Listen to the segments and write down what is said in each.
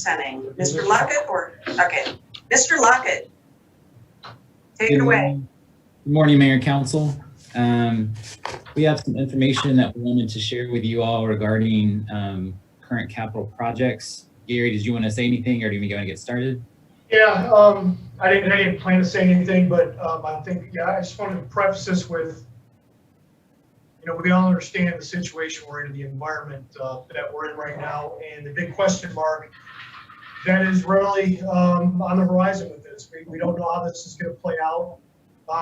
consenting. Mr. Luckett okay. Mr. Luckett, take it away. Good morning, Mayor and Council. We have some information that we wanted to share with you all regarding current capital projects. Gary, did you want to say anything, or do you want to get started? Yeah, I didn't plan to say anything, but I think, I just wanted to preface this with, we all understand the situation we're in, the environment that we're in right now, and the big question mark that is really on the horizon with this. We don't know how this is going to play out.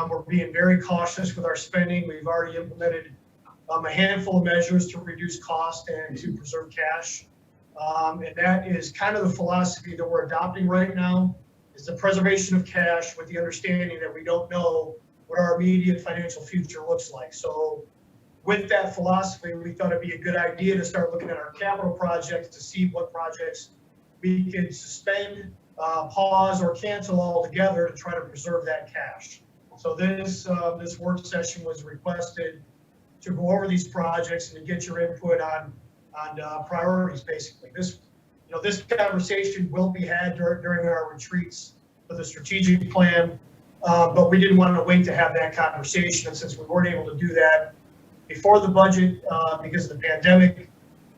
We're being very cautious with our spending. We've already implemented a handful of measures to reduce cost and to preserve cash. And that is kind of the philosophy that we're adopting right now, is the preservation of cash with the understanding that we don't know what our immediate financial future looks like. So with that philosophy, we thought it'd be a good idea to start looking at our capital projects to see what projects we can suspend, pause, or cancel altogether to try to preserve that cash. So this work session was requested to go over these projects and to get your input on priorities. Basically, this conversation will be had during our retreats for the strategic plan, but we didn't want to wait to have that conversation. And since we weren't able to do that before the budget because of the pandemic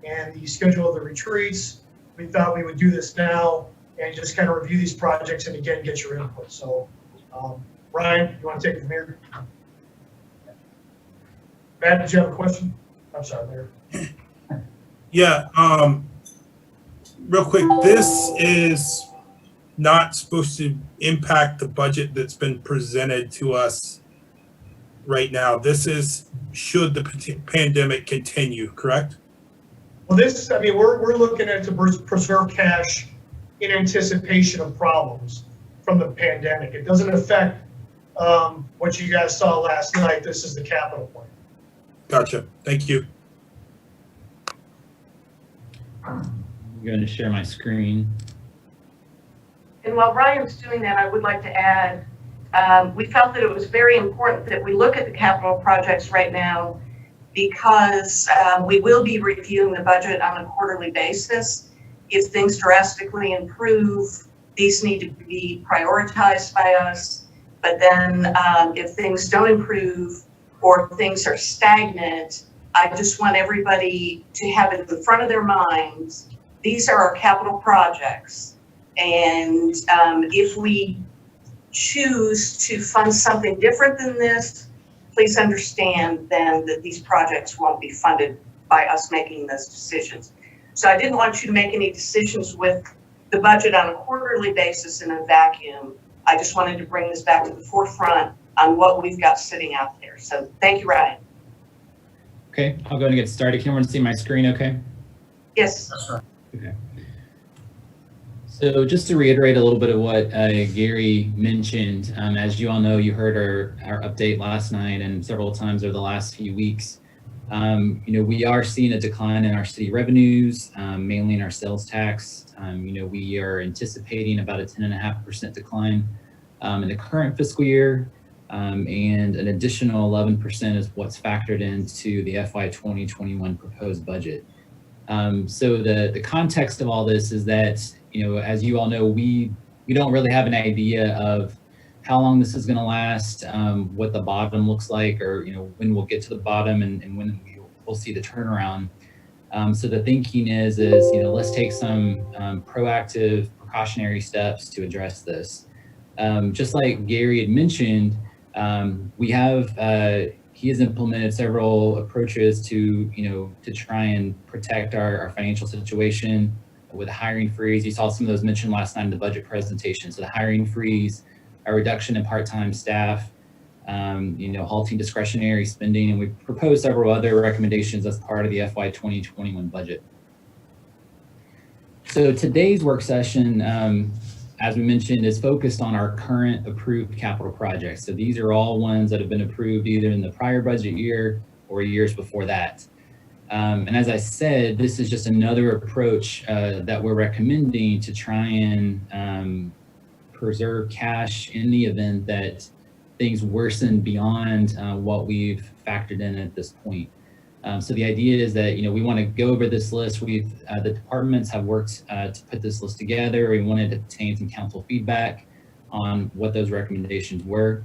and the schedule of the retreats, we thought we would do this now and just kind of review these projects and again get your input. So Ryan, you want to take it from here? Matt, did you have a question? I'm sorry, Mayor. Yeah, real quick, this is not supposed to impact the budget that's been presented to us right now. This is should the pandemic continue, correct? Well, we're looking at it to preserve cash in anticipation of problems from the pandemic. It doesn't affect what you guys saw last night. This is the capital plan. Gotcha. Thank you. I'm going to share my screen. And while Ryan's doing that, I would like to add, we felt that it was very important that we look at the capital projects right now because we will be reviewing the budget on a quarterly basis. If things drastically improve, these need to be prioritized by us. But then if things don't improve or things are stagnant, I just want everybody to have it in front of their minds. These are our capital projects. And if we choose to fund something different than this, please understand then that these projects won't be funded by us making those decisions. So I didn't want you to make any decisions with the budget on a quarterly basis in a vacuum. I just wanted to bring this back to the forefront on what we've got sitting out there. So thank you, Ryan. Okay, I'll go ahead and get started. Can everyone see my screen okay? Yes. That's right. Okay. So just to reiterate a little bit of what Gary mentioned, as you all know, you heard our update last night and several times over the last few weeks. We are seeing a decline in our city revenues, mainly in our sales tax. We are anticipating about a 10.5% decline in the current fiscal year, and an additional 11% is what's factored into the FY 2021 proposed budget. So the context of all this is that, as you all know, we don't really have an idea of how long this is going to last, what the bottom looks like, or when we'll get to the bottom and when we'll see the turnaround. So the thinking is let's take some proactive, precautionary steps to address this. Just like Gary had mentioned, he has implemented several approaches to try and protect our financial situation with a hiring freeze. You saw some of those mentioned last night in the budget presentation. So the hiring freeze, a reduction in part-time staff, halting discretionary spending, and we've proposed several other recommendations as part of the FY 2021 budget. So today's work session, as we mentioned, is focused on our current approved capital projects. So these are all ones that have been approved either in the prior budget year or years before that. And as I said, this is just another approach that we're recommending to try and preserve cash in the event that things worsen beyond what we've factored in at this point. So the idea is that, we want to go over this list. The departments have worked to put this list together. We wanted to obtain some council feedback on what those recommendations were.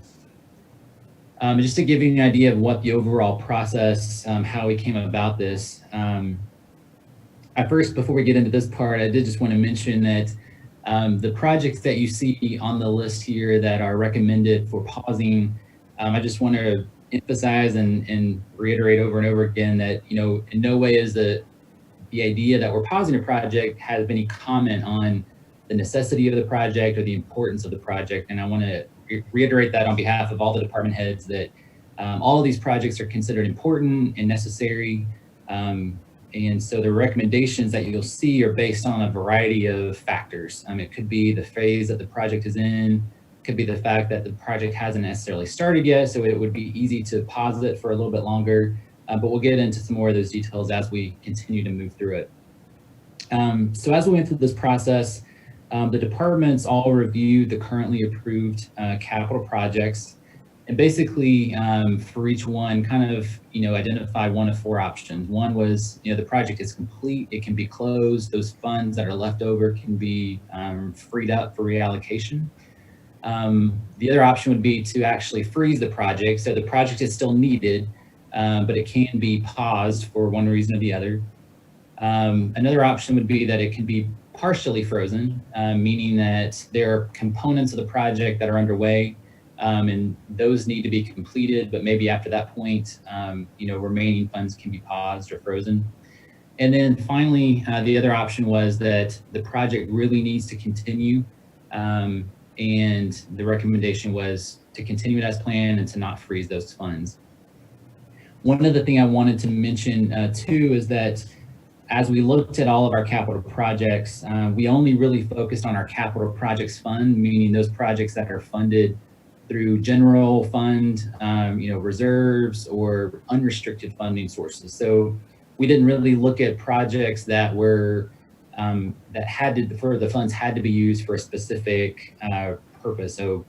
Just to give you an idea of what the overall process, how we came about this. At first, before we get into this part, I did just want to mention that the projects that you see on the list here that are recommended for pausing, I just want to emphasize and reiterate over and over again that, in no way is the idea that we're pausing a project has any comment on the necessity of the project or the importance of the project. And I want to reiterate that on behalf of all the department heads that all of these projects are considered important and necessary. And so the recommendations that you'll see are based on a variety of factors. It could be the phase that the project is in, could be the fact that the project hasn't necessarily started yet, so it would be easy to pause it for a little bit longer. But we'll get into some more of those details as we continue to move through it. So as we went through this process, the departments all reviewed the currently approved capital projects. And basically, for each one, kind of, identify one of four options. One was, the project is complete, it can be closed, those funds that are left over can be freed up for reallocation. The other option would be to actually freeze the project. So the project is still needed, but it can be paused for one reason or the other. Another option would be that it can be partially frozen, meaning that there are components of the project that are underway, and those need to be completed, but maybe after that point, remaining funds can be paused or frozen. And then finally, the other option was that the project really needs to continue, and the recommendation was to continue it as planned and to not freeze those funds. One other thing I wanted to mention too is that as we looked at all of our capital projects, we only really focused on our capital projects fund, meaning those projects that are funded through general fund, reserves or unrestricted funding sources. So we didn't really look at projects that were the funds had to be used for a specific purpose. So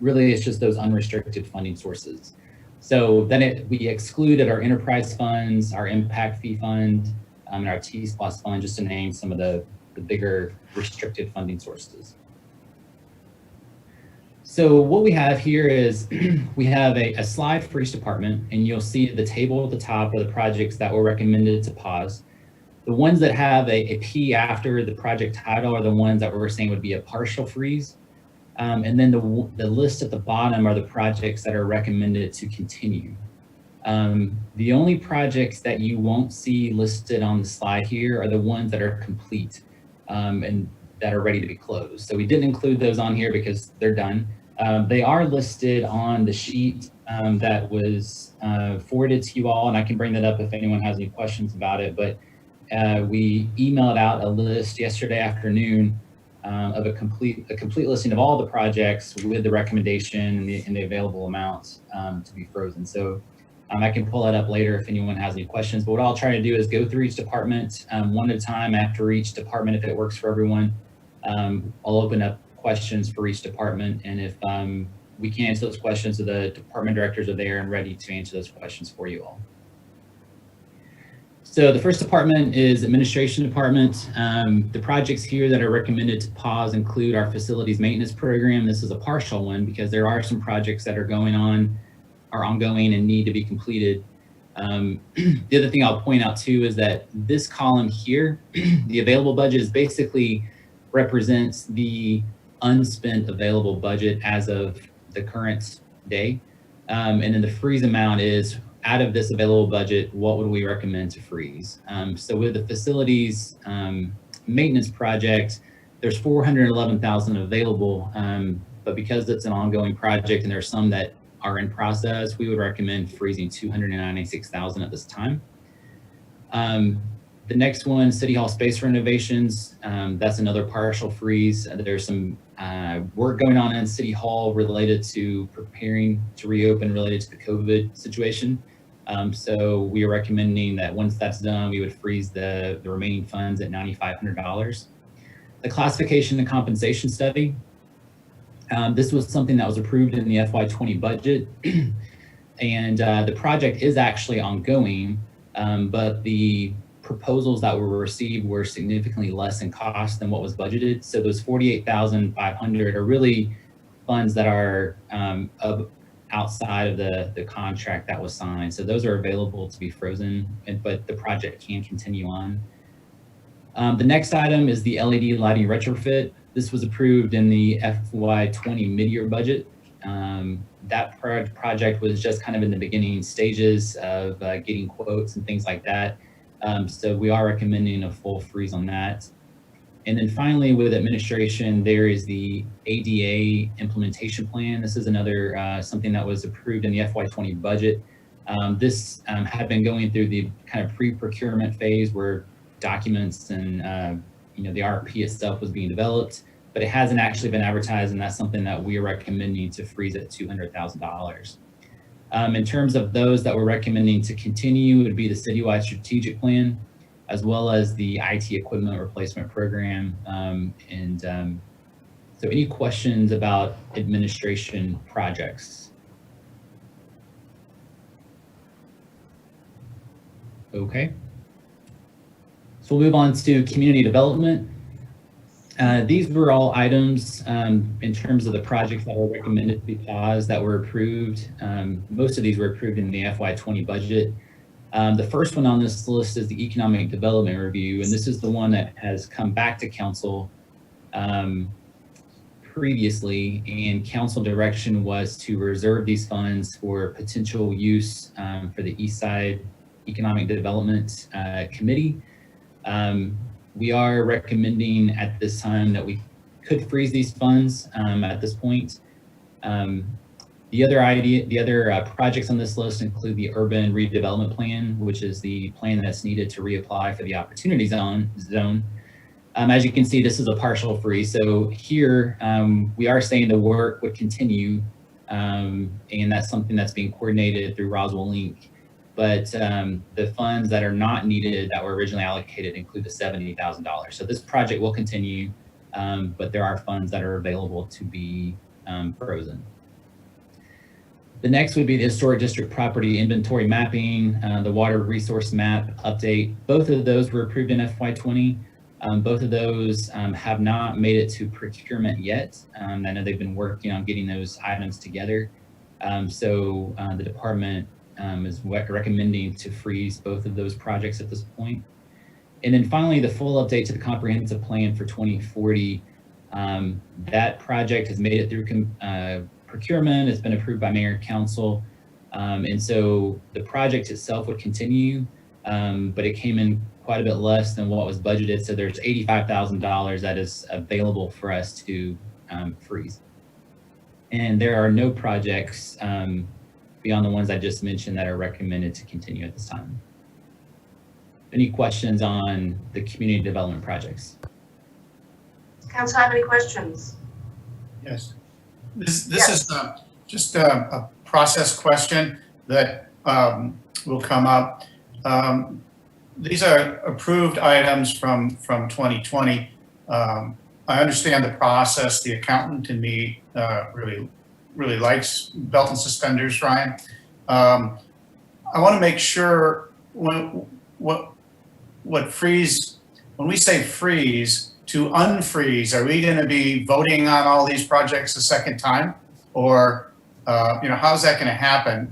really, it's just those unrestricted funding sources. So then we excluded our enterprise funds, our impact fee fund, and our T-SPLOST fund, just to name some of the bigger restricted funding sources. So what we have here is we have a slide for each department, and you'll see the table at the top are the projects that were recommended to pause. The ones that have a P after the project title are the ones that we're saying would be a partial freeze. And then the list at the bottom are the projects that are recommended to continue. The only projects that you won't see listed on the slide here are the ones that are complete and that are ready to be closed. So we didn't include those on here because they're done. They are listed on the sheet that was forwarded to you all, and I can bring that up if anyone has any questions about it. But we emailed out a list yesterday afternoon of a complete listing of all the projects with the recommendation and the available amounts to be frozen. So I can pull that up later if anyone has any questions. But what I'll try to do is go through each department one at a time after each department, if it works for everyone. I'll open up questions for each department, and if we can answer those questions, so the department directors are there and ready to answer those questions for you all. So the first department is administration department. The projects here that are recommended to pause include our facilities maintenance program. This is a partial one because there are some projects that are ongoing and need to be completed. The other thing I'll point out too is that this column here, the available budget, is basically represents the unspent available budget as of the current day. And then the freeze amount is, out of this available budget, what would we recommend to freeze? So with the facilities maintenance project, there's $411,000 available, but because it's an ongoing project and there's some that are in process, we would recommend freezing $296,000 at this time. The next one, City Hall space renovations, that's another partial freeze. There's some work going on in City Hall related to preparing to reopen related to the COVID situation. So we are recommending that once that's done, we would freeze the remaining funds at $9,500. The classification and compensation study, this was something that was approved in the FY20 budget. And the project is actually ongoing, but the proposals that were received were significantly less in cost than what was budgeted. So those 48,500 are really funds that are outside of the contract that was signed. So those are available to be frozen, but the project can continue on. The next item is the LED lighting retrofit. This was approved in the FY20 mid-year budget. That project was just kind of in the beginning stages of getting quotes and things like that. So we are recommending a full freeze on that. And then finally, with administration, there is the ADA implementation plan. This is another something that was approved in the FY20 budget. This had been going through the kind of pre-procurement phase where documents and the RFP itself was being developed, but it hasn't actually been advertised, and that's something that we are recommending to freeze at $200,000. In terms of those that we're recommending to continue, it would be the citywide strategic plan, as well as the IT equipment replacement program. So any questions about administration projects? Okay. So we'll move on to community development. These were all items in terms of the projects that were recommended to be paused that were approved. Most of these were approved in the FY20 budget. The first one on this list is the economic development review, and this is the one that has come back to council previously, and council direction was to reserve these funds for potential use for the East Side Economic Development Committee. We are recommending at this time that we could freeze these funds at this point. The other projects on this list include the urban redevelopment plan, which is the plan that's needed to reapply for the opportunity zone. As you can see, this is a partial freeze. So here we are saying the work would continue, and that's something that's being coordinated through Roswell Link. But the funds that are not needed that were originally allocated include the $70,000. So this project will continue, but there are funds that are available to be frozen. The next would be the historic district property inventory mapping, the water resource map update. Both of those were approved in FY20. Both of those have not made it to procurement yet. I know they've been working on getting those items together. So the department is recommending to freeze both of those projects at this point. And then finally, the full update to the comprehensive plan for 2040. That project has made it through procurement. It's been approved by mayor and council. And so the project itself would continue, but it came in quite a bit less than what was budgeted. So there's $85,000 that is available for us to freeze. And there are no projects beyond the ones I just mentioned that are recommended to continue at this time. Any questions on the community development projects? Council have any questions? Yes. This is just a process question that will come up. These are approved items from 2020. I understand the process. The accountant in me really likes belt and suspenders, Ryan. I want to make sure when we say freeze, to unfreeze, are we going to be voting on all these projects a second time, or how's that going to happen?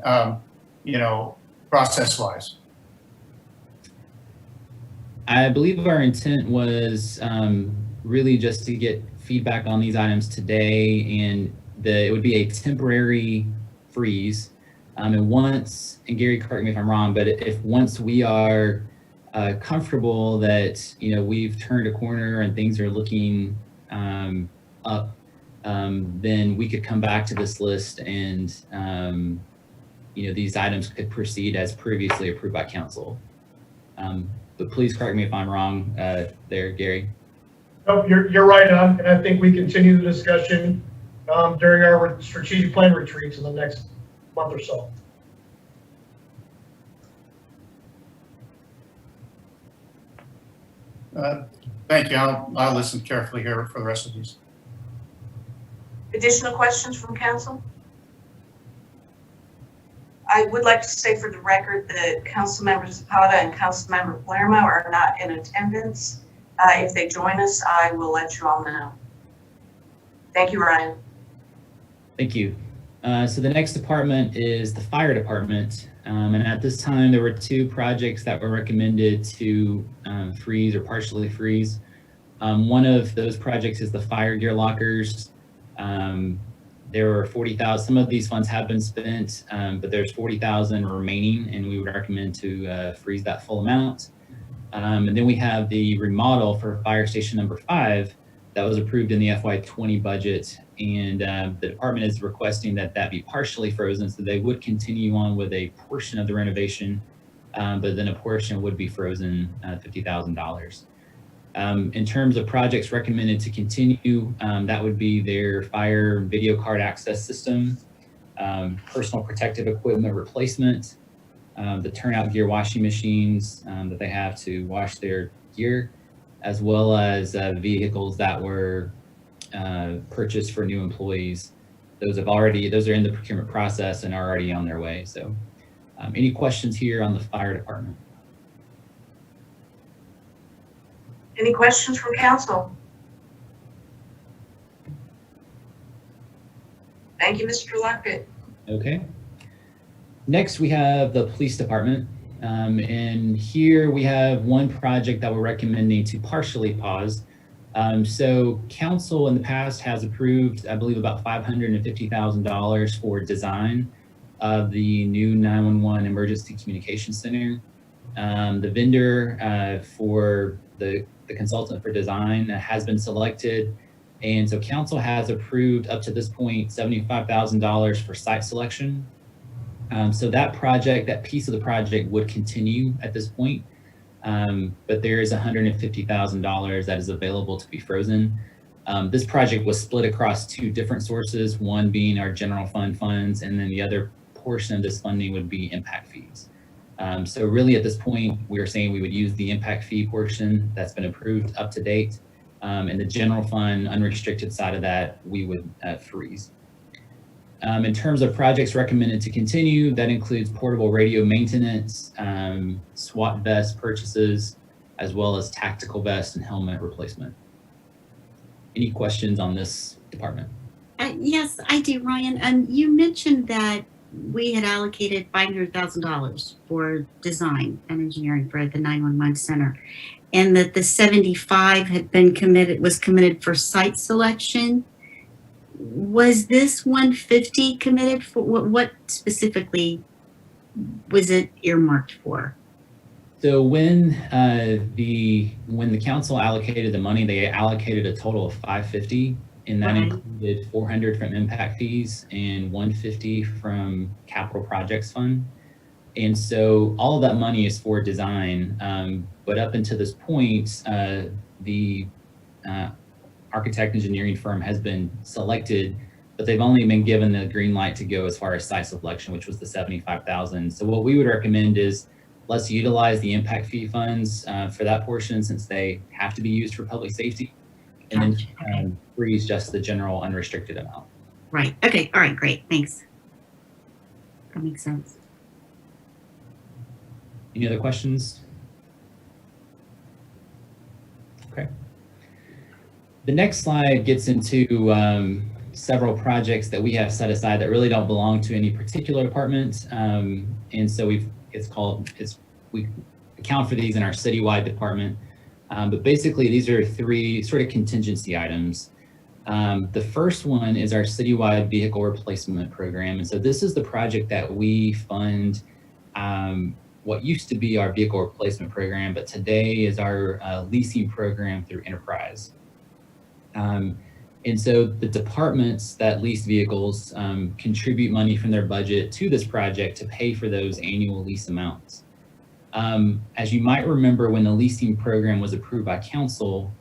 Process-wise. I believe our intent was really just to get feedback on these items today, and it would be a temporary freeze. And Gary, correct me if I'm wrong, but if once we are comfortable that we've turned a corner and things are looking up, then we could come back to this list and these items could proceed as previously approved by council. But please correct me if I'm wrong there, Gary. Nope, you're right on, and I think we continue the discussion during our strategic plan retreats in the next month or so. Thank you. I'll listen carefully here for the rest of these. Additional questions from council? I would like to say for the record that Councilmember Zapata and Councilmember Palermo are not in attendance. If they join us, I will let you all know. Thank you, Ryan. Thank you. So the next department is the fire department. And at this time, there were 2 projects that were recommended to freeze or partially freeze. One of those projects is the fire gear lockers. There were 40,000, some of these funds have been spent, but there's 40,000 remaining, and we would recommend to freeze that full amount. And then we have the remodel for fire station number 5 that was approved in the FY20 budget. And the department is requesting that that be partially frozen, so they would continue on with a portion of the renovation, but then a portion would be frozen, $50,000. In terms of projects recommended to continue, that would be their fire video card access system, personal protective equipment replacement, the turnout gear washing machines that they have to wash their gear, as well as vehicles that were purchased for new employees. Those are in the procurement process and are already on their way. So any questions here on the fire department? Any questions from council? Thank you, Mr. Luckett. Okay. Next, we have the police department. And here we have one project that we're recommending to partially pause. So council in the past has approved, I believe, about $550,000 for design of the new 911 emergency communication center. The vendor for the consultant for design has been selected. And so council has approved up to this point $75,000 for site selection. So that project, that piece of the project would continue at this point. But there is $150,000 that is available to be frozen. This project was split across 2 different sources, one being our general fund funds, and then the other portion of this funding would be impact fees. So really at this point, we are saying we would use the impact fee portion that's been approved up to date. And the general fund unrestricted side of that, we would freeze. In terms of projects recommended to continue, that includes portable radio maintenance, SWAT vest purchases, as well as tactical vest and helmet replacement. Any questions on this department? Yes, I do, Ryan. You mentioned that we had allocated $500,000 for design and engineering for the 911 center, and that the 75 had been was committed for site selection. Was this 150 committed for? What specifically was it earmarked for? So when the council allocated the money, they allocated a total of 550, and that included 400 from impact fees and 150 from capital projects fund. And so all of that money is for design, but up until this point, the architect engineering firm has been selected, but they've only been given the green light to go as far as site selection, which was the 75,000. So what we would recommend is let's utilize the impact fee funds for that portion, since they have to be used for public safety, and then freeze just the general unrestricted amount. Right. Okay. All right. Great. Thanks. That makes sense. Any other questions? Okay. The next slide gets into several projects that we have set aside that really don't belong to any particular department. And so we account for these in our citywide department. But basically, these are 3 sort of contingency items. The first one is our citywide vehicle replacement program. And so this is the project that we fund what used to be our vehicle replacement program, but today is our leasing program through Enterprise. And so the departments that lease vehicles contribute money from their budget to this project to pay for those annual lease amounts. As you might remember, when the leasing program was approved by council,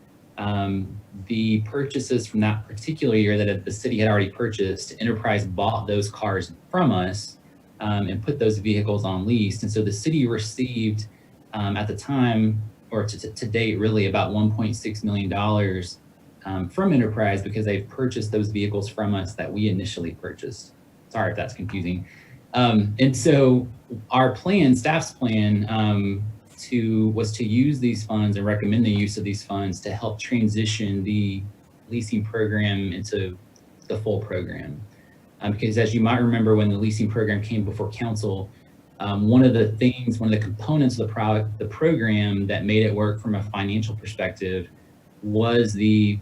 the purchases from that particular year that the city had already purchased, Enterprise bought those cars from us and put those vehicles on lease. And so the city received at the time, or to date, really about $1.6 million from Enterprise because they've purchased those vehicles from us that we initially purchased. Sorry if that's confusing. And so our plan, staff's plan, was to use these funds and recommend the use of these funds to help transition the leasing program into the full program. Because as you might remember, when the leasing program came before council, one of the components of the program that made it work from a financial perspective was the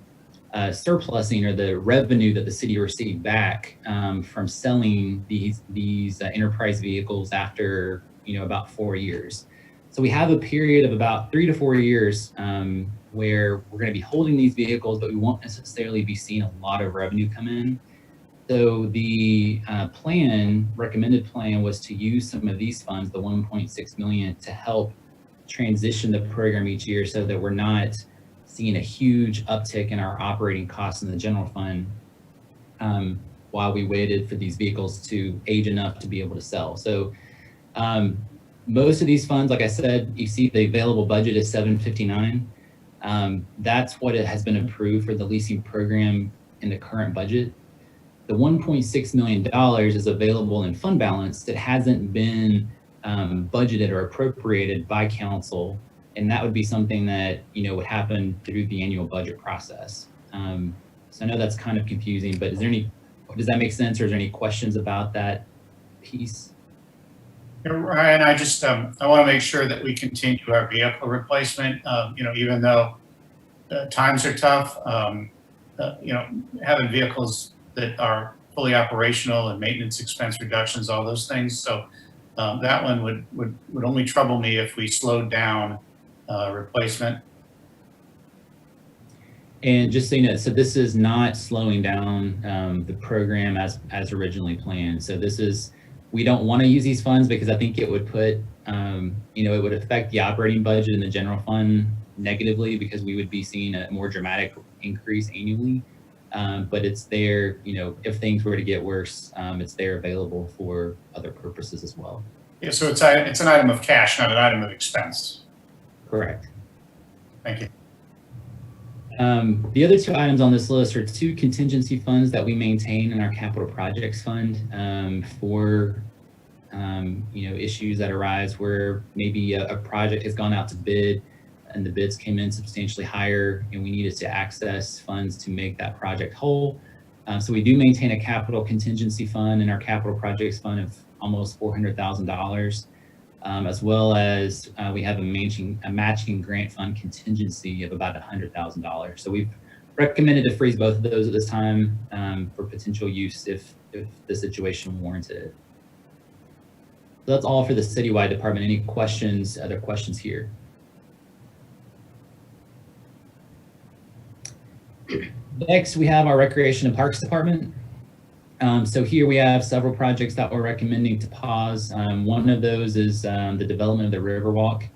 surplusing, or the revenue that the city received back from selling these enterprise vehicles after about 4 years. So we have a period of about 3 to 4 years where we're going to be holding these vehicles, but we won't necessarily be seeing a lot of revenue come in. So the recommended plan was to use some of these funds, the 1.6 million, to help transition the program each year so that we're not seeing a huge uptick in our operating costs in the general fund while we waited for these vehicles to age enough to be able to sell. So most of these funds, like I said, you see the available budget is 759. That's what it has been approved for the leasing program in the current budget. The $1.6 million is available in fund balance that hasn't been budgeted or appropriated by council, and that would be something that would happen through the annual budget process. So I know that's kind of confusing, but does that make sense, or is there any questions about that piece? Ryan, I just I want to make sure that we continue our vehicle replacement. Even though times are tough, having vehicles that are fully operational and maintenance expense reductions, all those things. So that one would only trouble me if we slowed down replacement. And just so you know, so this is not slowing down the program as originally planned. So we don't want to use these funds because I think it would put, it would affect the operating budget in the general fund negatively, because we would be seeing a more dramatic increase annually. But it's there, if things were to get worse, it's there available for other purposes as well. Yeah, so it's an item of cash, not an item of expense. Correct. Thank you. The other two items on this list are two contingency funds that we maintain in our capital projects fund for issues that arise where maybe a project has gone out to bid and the bids came in substantially higher and we needed to access funds to make that project whole. So we do maintain a capital contingency fund in our capital projects fund of almost $400,000. As well as we have a matching grant fund contingency of about $100,000. So we've recommended to freeze both of those at this time for potential use if the situation warranted it. So that's all for the citywide department. Any questions, other questions here? Next, we have our Recreation and Parks Department. So here we have several projects that we're recommending to pause. One of those is the development of the Riverwalk.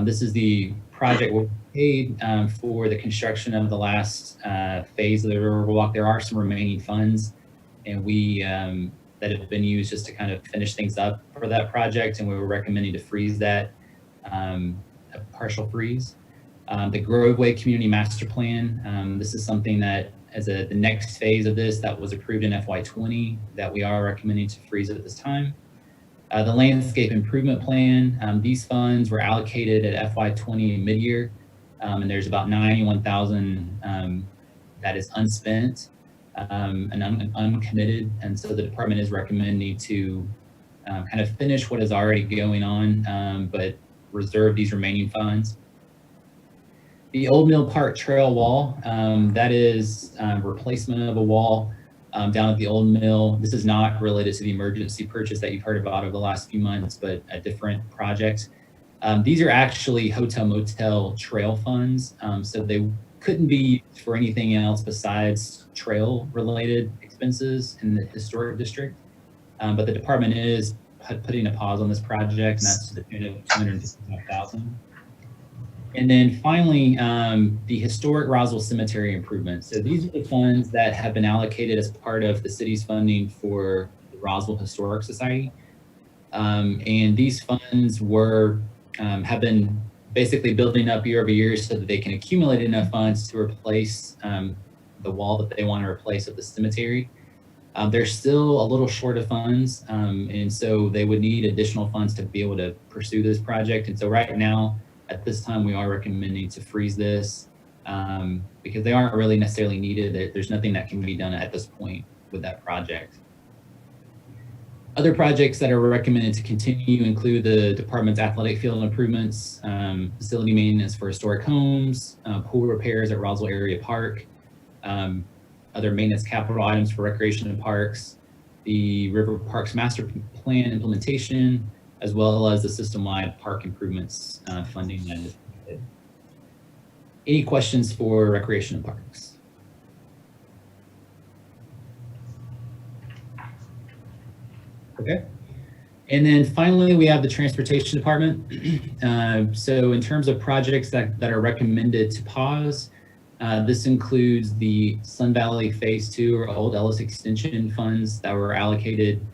This is the project we're paid for the construction of the last phase of the Riverwalk. There are some remaining funds, and that have been used just to kind of finish things up for that project, and we were recommending to freeze that, a partial freeze. The Groveway Community Master Plan. This is something that as the next phase of this that was approved in FY20 that we are recommending to freeze at this time. The Landscape Improvement Plan, these funds were allocated at FY20 mid-year, and there's about $91,000 that is unspent and uncommitted, and so the department is recommending to kind of finish what is already going on, but reserve these remaining funds. The Old Mill Park Trail wall, that is replacement of a wall down at the Old Mill. This is not related to the emergency purchase that you've heard about over the last few months, but a different project. These are actually hotel motel trail funds, so they couldn't be used for anything else besides trail related expenses in the historic district. But the department is putting a pause on this project, and that's to the tune of $255,000. And then finally, the historic Roswell Cemetery improvements. So these are the funds that have been allocated as part of the city's funding for the Roswell Historic Society. And these funds have been basically building up year over year so that they can accumulate enough funds to replace the wall that they want to replace at the cemetery. They're still a little short of funds, and so they would need additional funds to be able to pursue this project. And so right now, at this time, we are recommending to freeze this because they aren't really necessarily needed. There's nothing that can be done at this point with that project. Other projects that are recommended to continue include the department's athletic field improvements, facility maintenance for historic homes, pool repairs at Roswell Area Park, other maintenance capital items for recreation and parks, the River Parks Master Plan implementation, as well as the system-wide park improvements funding that is needed. Any questions for recreation and parks? Okay. And then finally, we have the transportation department. So in terms of projects that are recommended to pause, this includes the Sun Valley Phase 2 or Old Ellis Extension funds that were allocated,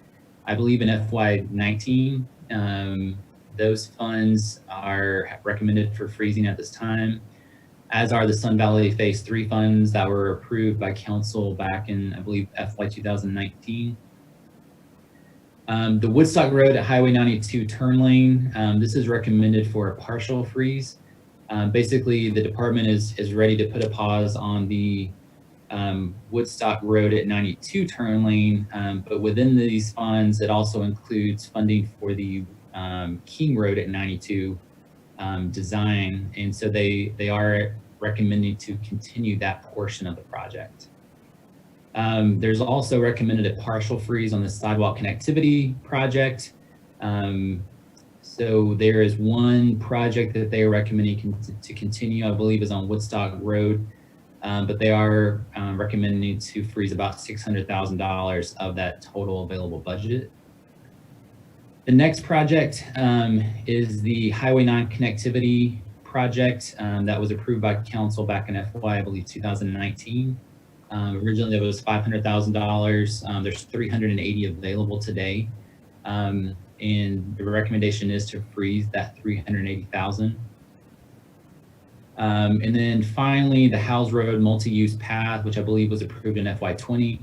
I believe, in FY19. Those funds are recommended for freezing at this time, as are the Sun Valley Phase 3 funds that were approved by council back in, I believe, FY 2019. The Woodstock Road at Highway 92 turn lane, this is recommended for a partial freeze. Basically, the department is ready to put a pause on the Woodstock Road at 92 turn lane, but within these funds, it also includes funding for the King Road at 92 design, and so they are recommending to continue that portion of the project. There's also recommended a partial freeze on the sidewalk connectivity project. So there is one project that they are recommending to continue, I believe, is on Woodstock Road, but they are recommending to freeze about $600,000 of that total available budget. The next project is the Highway 9 connectivity project that was approved by council back in FY, I believe, 2019. Originally, it was $500,000. There's 380 available today. And the recommendation is to freeze that 380,000. And then finally, the Howes Road multi-use path, which I believe was approved in FY20.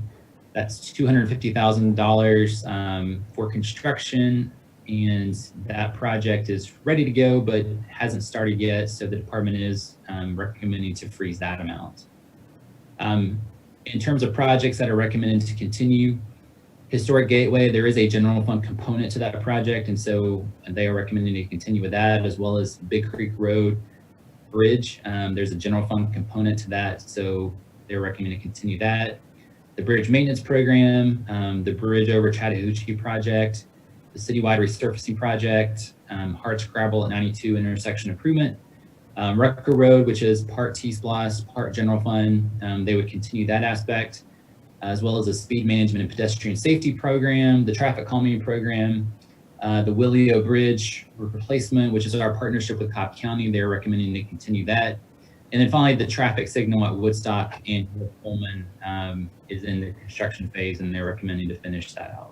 That's $250,000 for construction. And that project is ready to go, but hasn't started yet. So the department is recommending to freeze that amount. In terms of projects that are recommended to continue, Historic Gateway, there is a general fund component to that project, and so they are recommending to continue with that, as well as Big Creek Road Bridge. There's a general fund component to that, so they're recommending to continue that. The bridge maintenance program, the bridge over Chattahoochee project, the citywide resurfacing project, Hardscrabble at 92 intersection improvement, Rucker Road, which is part T-SPLOST, part general fund, they would continue that aspect, as well as the speed management and pedestrian safety program, the traffic calming program, the Willio Bridge replacement, which is our partnership with Cobb County. They're recommending to continue that. And then finally, the traffic signal at Woodstock and Pullman is in the construction phase, and they're recommending to finish that out.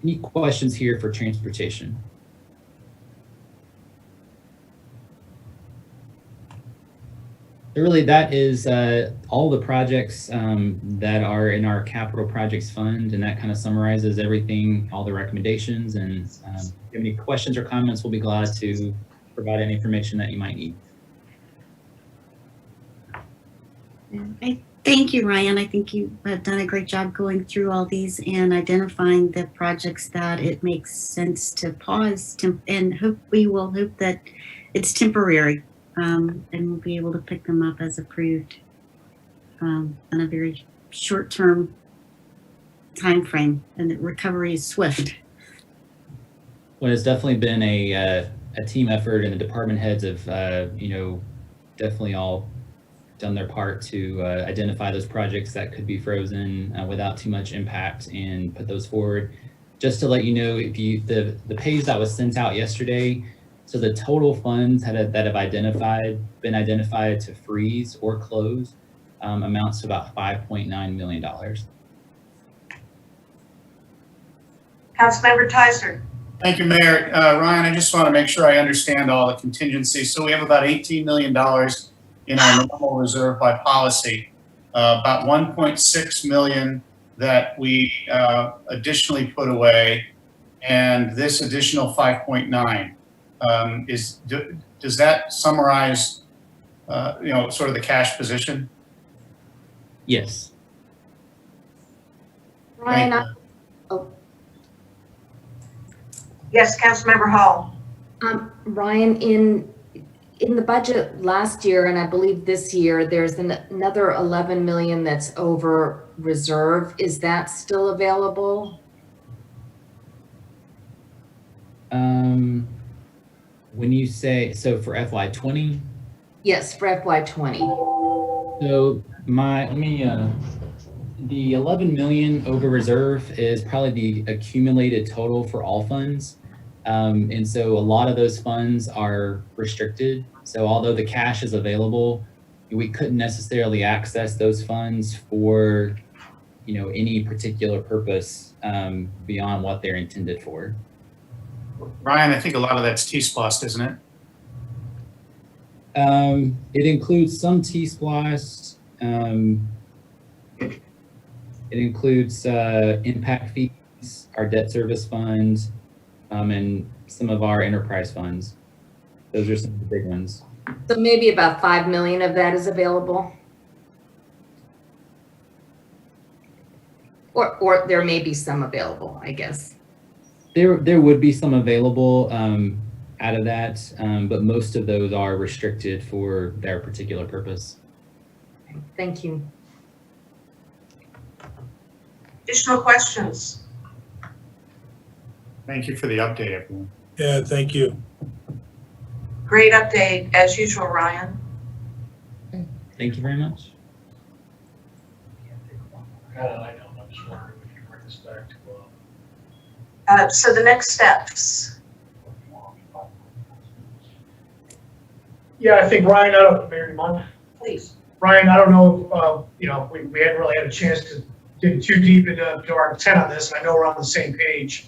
Any questions here for transportation? So really, that is all the projects that are in our capital projects fund, and that kind of summarizes everything, all the recommendations. And if you have any questions or comments, we'll be glad to provide any information that you might need. Thank you, Ryan. I think you have done a great job going through all these and identifying the projects that it makes sense to pause and we will hope that it's temporary. And we'll be able to pick them up as approved in a very short-term time frame, and the recovery is swift. Well, it's definitely been a team effort, and the department heads have, definitely all done their part to identify those projects that could be frozen without too much impact and put those forward. Just to let you know, if the page that was sent out yesterday. So the total funds that have been identified to freeze or close amounts to about $5.9 million. Councilmember Tyser. Thank you, Mayor. Ryan, I just want to make sure I understand all the contingencies. So we have about $18 million in our normal reserve by policy, about $1.6 million that we additionally put away, and this additional 5.9, does that summarize, sort of the cash position? Yes. Ryan, Thank Yes, Councilmember Hall. Ryan, in the budget last year, and I believe this year, there's another 11 million that's over reserve. Is that still available? When you say, so for FY20, Yes, for FY20. so the 11 million over reserve is probably the accumulated total for all funds. And so a lot of those funds are restricted. So although the cash is available, we couldn't necessarily access those funds for, any particular purpose beyond what they're intended for. Ryan, I think a lot of that's T-Splost, isn't it? It includes some T-Splost. It includes impact fees, our debt service fund, and some of our enterprise funds. Those are some of the big ones. So maybe about 5 million of that is available? Or there may be some available, I guess. There would be some available out of that, but most of those are restricted for their particular purpose. Thank you. Additional questions? Thank you for the update, everyone. Yeah, thank you. Great update, as usual, Ryan. Thank you very much. I know, I'm just wondering if you bring this back to, So the next steps. yeah, I think Ryan, Mary Munn. Please. Ryan, I don't know, we hadn't really had a chance to dig too deep into our intent on this, and I know we're on the same page.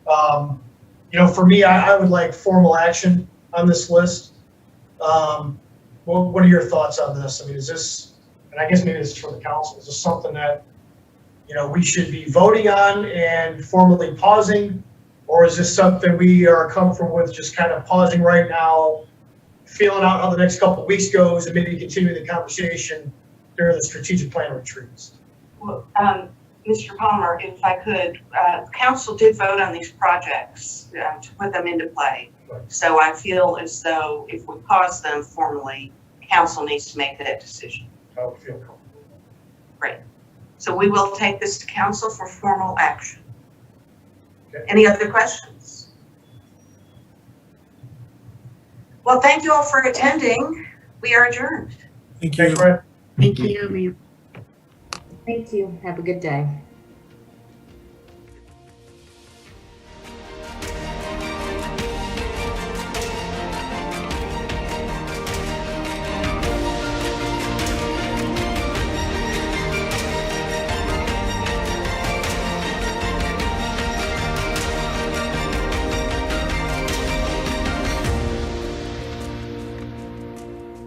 For me, I would like formal action on this list. What are your thoughts on this? I mean, is this, and I guess maybe this is for the council, is this something that, we should be voting on and formally pausing? Or is this something we are comfortable with just kind of pausing right now, feeling out how the next couple of weeks goes, and maybe continuing the conversation during the strategic plan retreats? Well, Mr. Palmer, if I could, council did vote on these projects to put them into play. Right. So I feel as though if we pause them formally, council needs to make that decision. I would feel comfortable. Great. So we will take this to council for formal action. Okay. Any other questions? Well, thank you all for attending. We are adjourned. Thank you. Thanks, Ryan. Thank you, ma'am. Thank you. Have a good day.